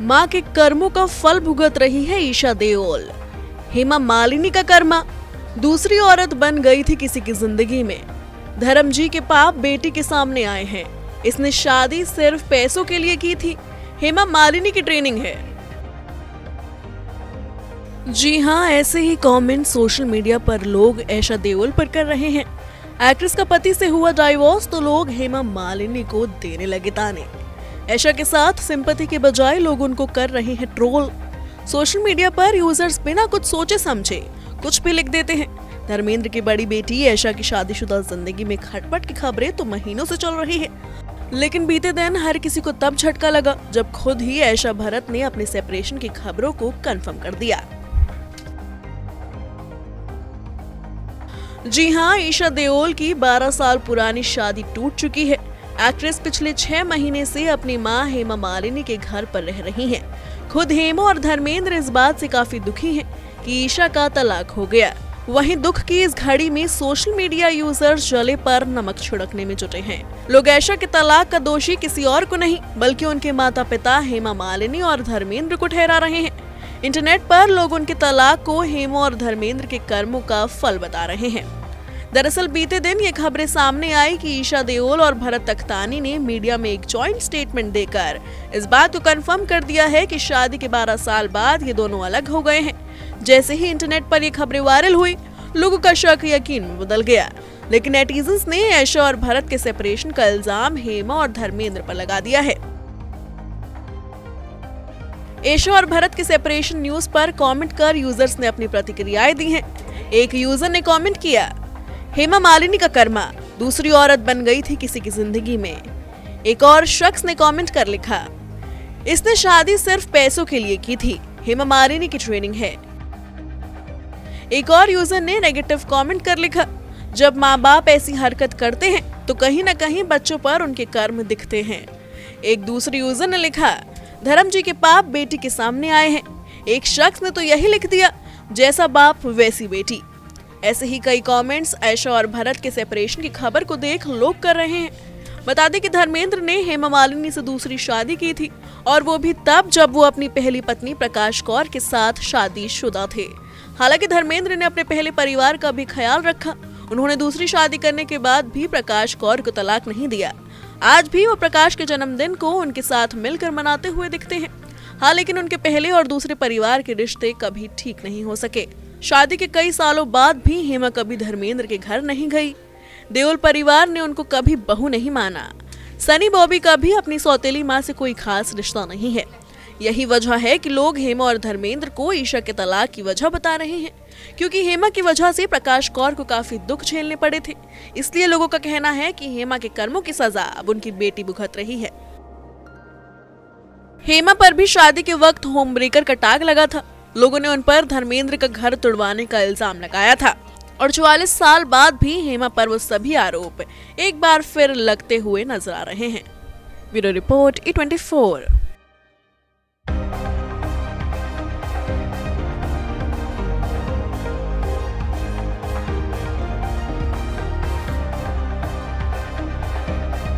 मां के कर्मों का फल भुगत रही है ईशा देओल। हेमा मालिनी का कर्मा, दूसरी औरत बन गई थी किसी की जिंदगी में। धर्म जी के पाप बेटी के सामने आए हैं। इसने शादी सिर्फ पैसों के लिए की थी। हेमा मालिनी की ट्रेनिंग है। जी हाँ, ऐसे ही कमेंट सोशल मीडिया पर लोग ईशा देओल पर कर रहे हैं। एक्ट्रेस का पति से हुआ डाइवोर्स तो लोग हेमा मालिनी को देने लगे ताने। ईशा के साथ सिंपैथी के बजाय लोग उनको कर रहे हैं ट्रोल। सोशल मीडिया पर यूजर्स बिना कुछ सोचे समझे कुछ भी लिख देते हैं। धर्मेंद्र की बड़ी बेटी ईशा की शादीशुदा जिंदगी में खटपट की खबरें तो महीनों से चल रही है, लेकिन बीते दिन हर किसी को तब झटका लगा जब खुद ही ईशा भरत ने अपने सेपरेशन की खबरों को कंफर्म कर दिया। जी हाँ, ईशा देओल की 12 साल पुरानी शादी टूट चुकी है। एक्ट्रेस पिछले 6 महीने से अपनी मां हेमा मालिनी के घर पर रह रही हैं। खुद हेमा और धर्मेंद्र इस बात से काफी दुखी हैं कि ईशा का तलाक हो गया। वहीं दुख की इस घड़ी में सोशल मीडिया यूजर्स जले पर नमक छिड़कने में जुटे हैं। लोग ईशा के तलाक का दोषी किसी और को नहीं बल्कि उनके माता पिता हेमा मालिनी और धर्मेंद्र को ठहरा रहे हैं। इंटरनेट पर लोग उनके तलाक को हेमा और धर्मेंद्र के कर्मों का फल बता रहे हैं। दरअसल बीते दिन ये खबरें सामने आई कि ईशा देओल और भरत तख्तानी ने मीडिया में एक जॉइंट स्टेटमेंट देकर इस बात को कंफर्म कर दिया है कि शादी के 12 साल बाद ये दोनों अलग हो गए हैं। जैसे ही इंटरनेट पर ये खबरें वायरल हुई, लोगों का शक यकीन में बदल गया, लेकिन नेटिजन्स ने ईशा और भरत के सेपरेशन का इल्जाम हेमा और धर्मेंद्र पर लगा दिया है। ईशा और भरत के सेपरेशन न्यूज पर कमेंट कर यूजर्स ने अपनी प्रतिक्रियाएं दी हैं। एक यूजर ने कमेंट किया, हेमा मालिनी का कर्मा, दूसरी औरत बन गई थी किसी की जिंदगी में। एक और शख्स ने कमेंट कर लिखा, इसने शादी सिर्फ पैसों के लिए की थी, हेमा मालिनी की ट्रेनिंग है। एक और यूजर ने नेगेटिव कमेंट कर लिखा, जब माँ बाप ऐसी हरकत करते हैं तो कहीं न कहीं बच्चों पर उनके कर्म दिखते हैं। एक दूसरे यूजर ने लिखा, धर्म जी के पाप बेटी के सामने आए हैं। एक शख्स ने तो यही लिख दिया, जैसा बाप वैसी बेटी। ऐसे ही कई कमेंट्स ईशा और भरत के सेपरेशन की खबर को देख लोग कर रहे हैं। बता दें कि धर्मेंद्र ने हेमा मालिनी से दूसरी शादी की थी और वो भी तब जब वो अपनी पहली पत्नी प्रकाश कौर के साथ शादीशुदा थे। हालांकि धर्मेंद्र ने अपने पहले परिवार का भी ख्याल रखा। उन्होंने दूसरी शादी करने के बाद भी प्रकाश कौर को तलाक नहीं दिया। आज भी वो प्रकाश के जन्मदिन को उनके साथ मिलकर मनाते हुए दिखते हैं। हाँ, लेकिन उनके पहले और दूसरे परिवार के रिश्ते कभी ठीक नहीं हो सके। शादी के कई सालों बाद भी हेमा कभी धर्मेंद्र के घर नहीं गई। देओल परिवार ने उनको कभी बहू नहीं माना। सनी बॉबी का भी अपनी सौतेली मां से कोई खास रिश्ता नहीं है। यही वजह है कि लोग हेमा और धर्मेंद्र को ईशा के तलाक की वजह बता रहे हैं, क्योंकि हेमा की वजह से प्रकाश कौर को काफी दुख झेलने पड़े थे। इसलिए लोगों का कहना है कि हेमा के कर्मों की सजा अब उनकी बेटी भुगत रही है। हेमा पर भी शादी के वक्त होम ब्रेकर का टैग लगा था। लोगों ने उन पर धर्मेंद्र का घर तुड़वाने का इल्जाम लगाया था और 44 साल बाद भी हेमा पर वो सभी आरोप एक बार फिर लगते हुए नजर आ रहे हैं। Bureau report E24।